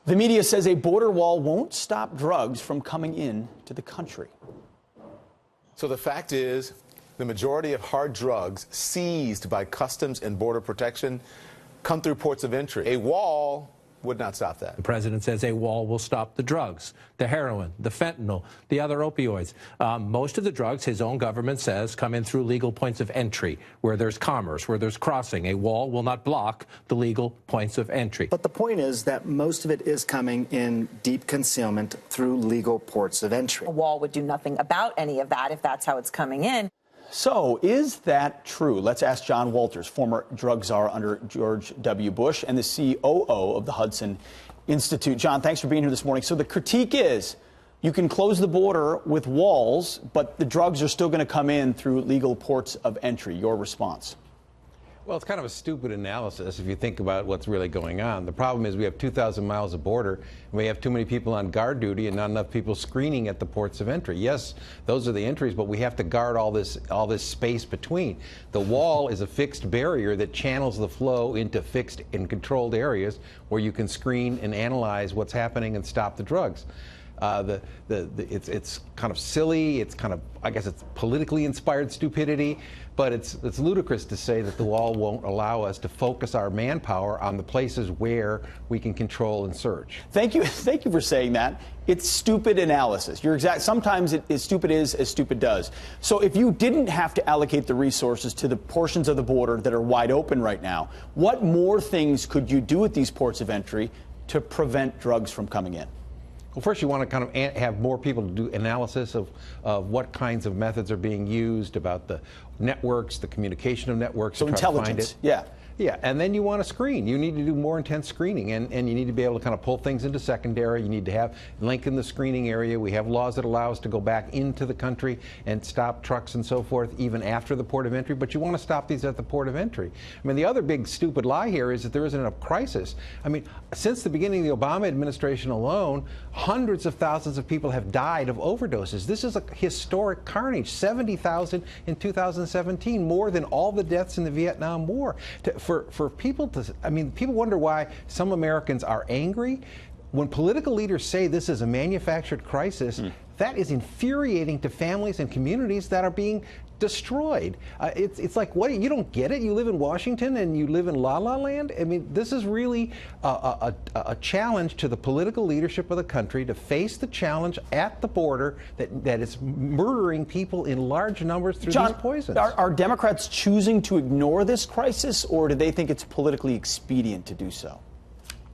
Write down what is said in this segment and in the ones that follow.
The media says a border wall won't stop drugs from coming in to the country. So the fact is, the majority of hard drugs seized by Customs and Border Protection come through ports of entry. A wall would not stop that. The president says a wall will stop the drugs, the heroin, the fentanyl, the other opioids. Most of the drugs, his own government says, come in through legal points of entry, where there's commerce, where there's crossing. A wall will not block the legal points of entry. But the point is that most of it is coming in deep concealment through legal ports of entry. A wall would do nothing about any of that if that's how it's coming in. So is that true? Let's ask John Walters, former drug czar under George W. Bush and the COO of the Hudson Institute. John, thanks for being here this morning. So the critique is you can close the border with walls, but the drugs are still going to come in through legal ports of entry. Your response? Well, it's kind of a stupid analysis if you think about what's really going on. The problem is we have 2,000 miles of border, and we have too many people on guard duty and not enough people screening at the ports of entry. Yes, those are the entries, but we have to guard all this space between. The wall is a fixed barrier that channels the flow into fixed and controlled areas where you can screen and analyze what's happening and stop the drugs. It's kind of silly. It's kind of, I guess, it's politically inspired stupidity. But it's ludicrous to say that the wall won't allow us to focus our manpower on the places where we can control and search. Thank you for saying that. It's stupid analysis. You're exact. Sometimes it is stupid is as stupid does. So if you didn't have to allocate the resources to the portions of the border that are wide open right now, what more things could you do at these ports of entry to prevent drugs from coming in? Well, first you want to kind of have more people to do analysis of what kinds of methods are being used, about the networks, the communication of networks. So intelligence, yeah. Yeah, and then you want to screen. You need to do more intense screening, and you need to be able to kind of pull things into secondary. You need to lengthen the screening area. We have laws that allow us to go back into the country and stop trucks and so forth, even after the port of entry, but you want to stop these at the port of entry. I mean, the other big stupid lie here is that there isn't a crisis. I mean, since the beginning of the Obama administration alone, hundreds of thousands of people have died of overdoses. This is a historic carnage, 70,000 in 2017, more than all the deaths in the Vietnam War. For people to, I mean, people wonder why some Americans are angry. When political leaders say this is a manufactured crisis, that is infuriating to families and communities that are being destroyed. It's like, what? You don't get it? You live in Washington and you live in La La Land? I mean, this is really a challenge to the political leadership of the country to face the challenge at the border that is murdering people in large numbers through these poisons. Are Democrats choosing to ignore this crisis, or do they think it's politically expedient to do so?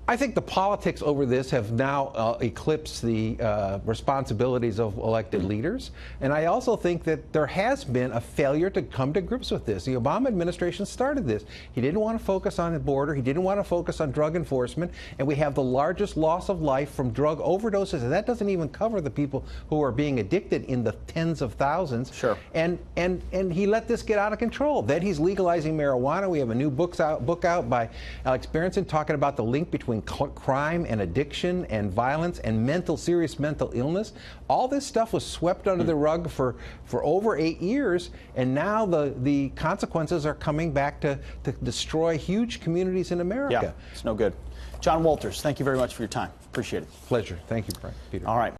I think the politics over this have now eclipsed the responsibilities of elected leaders. And I also think that there has been a failure to come to grips with this. The Obama administration started this. He didn't want to focus on the border. He didn't want to focus on drug enforcement. And we have the largest loss of life from drug overdoses. And that doesn't even cover the people who are being addicted in the tens of thousands. Sure. And he let this get out of control. Then he's legalizing marijuana. We have a new book out by Alex Berenson talking about the link between crime and addiction and violence and serious mental illness. All this stuff was swept under the rug for over 8 years, and now the consequences are coming back to destroy huge communities in America. Yeah, it's no good. John Walters, thank you very much for your time. Appreciate it. Pleasure. Thank you, Peter. All right.